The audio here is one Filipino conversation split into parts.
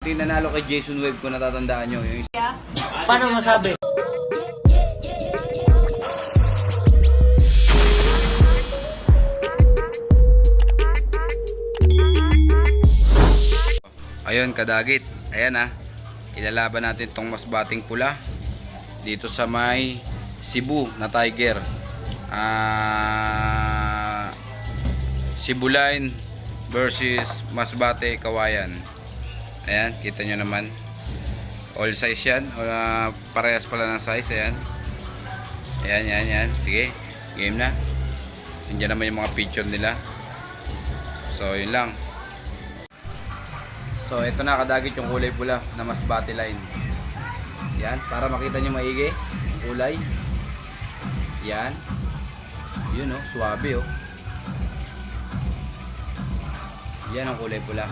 Yung nanalo kay Jason Webb kung natatandaan nyo. Yung Paano masabi? ayun, kadagit. Ayan ah. Ilalaban natin tong masbating pula dito sa may Cebu na Tiger. Cebu Line versus Masbate Kawayan. Ayan, kita nyo naman. All size yan. Parehas pala ng size. Ayan. Ayan. Sige, game na. Nandiyan naman yung mga picture nila. So, yun lang. So, ito na kadagit yung kulay pula na Masbate Line. Yan, para makita nyo maigi yung kulay. Yan. Yun oh, suwabe oh. Yan ang kulay pula.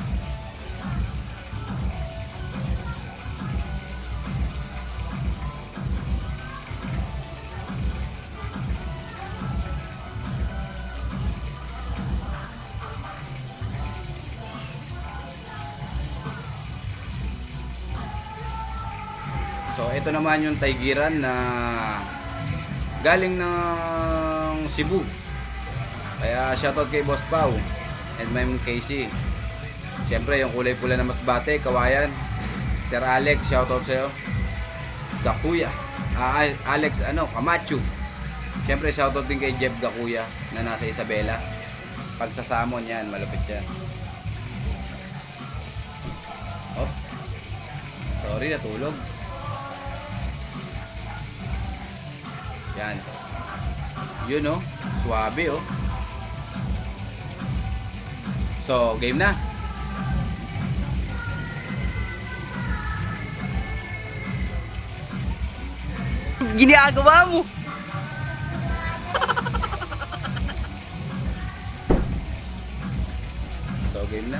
So, ito naman yung Tigeran na galing ng Cebu. Kaya shoutout kay Boss Pau and Ma'am Casey. Siyempre, yung kulay pula na Masbate, Kawayan. Sir Alex, shoutout sa'yo. Gakuya. Alex, Camacho. Siyempre, shoutout din kay Jeff Gakuya na nasa Isabela. Pag sa Samon yan, malapit yan. Oh. Sorry, natulog. Yan. Yun oh. Suwabe oh. So, game na. Ginagawa mo. So, game na.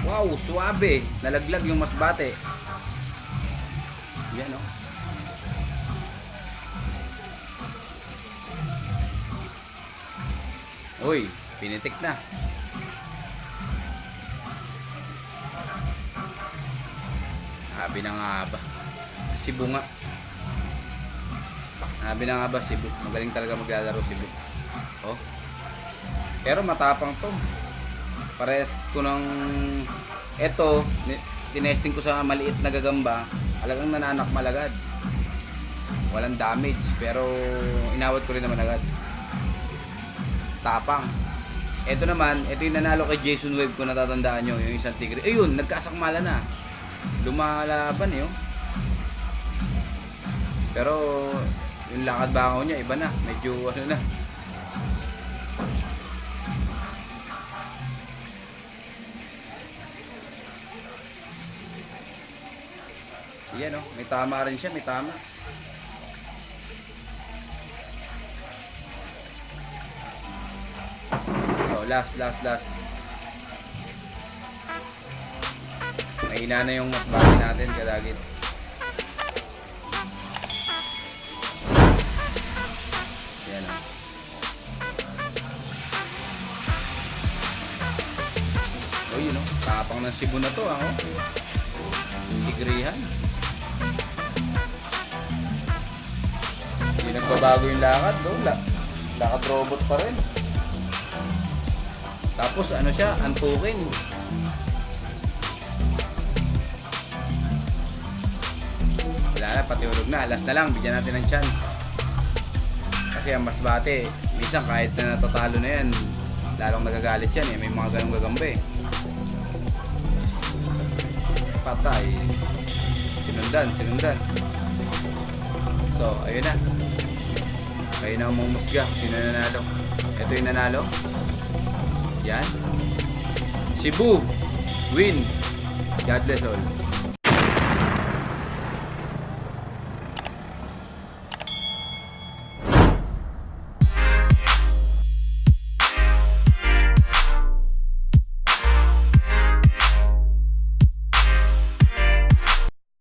Wow, suwabe. Nalaglag yung Masbate. Yan o. Uy, pinitik na. Habi na nga ba. Cebu nga. Habi na nga ba Cebu. Magaling talaga maglalaro Cebu. Oh. Pero matapang to. Parehas ko ng eto, tinesting ko sa maliit na gagamba. Alagang nananak malagad. Walang damage. Pero inawat ko rin naman agad. Tapang. Ito naman, ito yung nanalo kay Jason Webb kung natatandaan nyo. Yung isang tigre. Ayun, nagkasakmala na. Lumalaban yun. Pero yung lakad bangaw niya, iba na. Medyo na. Yan oh, may tama rin siya, may tama. So, last. Mahina na yung Masbate natin, kadagit. Yan oh. Oh, yun oh, tapang ng Cebu na to, ah oh. Tigrihan. Hindi nagbabago yung lakad, no? Lakad robot pa rin. Tapos ano siya, antukin. Wala na, patiulog na. Last na lang, bigyan natin ng chance. Kasi ang Masbate, minsan kahit na natatalo na yan, lalong nagagalit yan eh. May mga ganong gagamba eh. Patay. Sinundan. So, ayun na. Kayo na umusga. Sino nanalo? Ito yung nanalo. Yan. Cebu. Win. God bless all.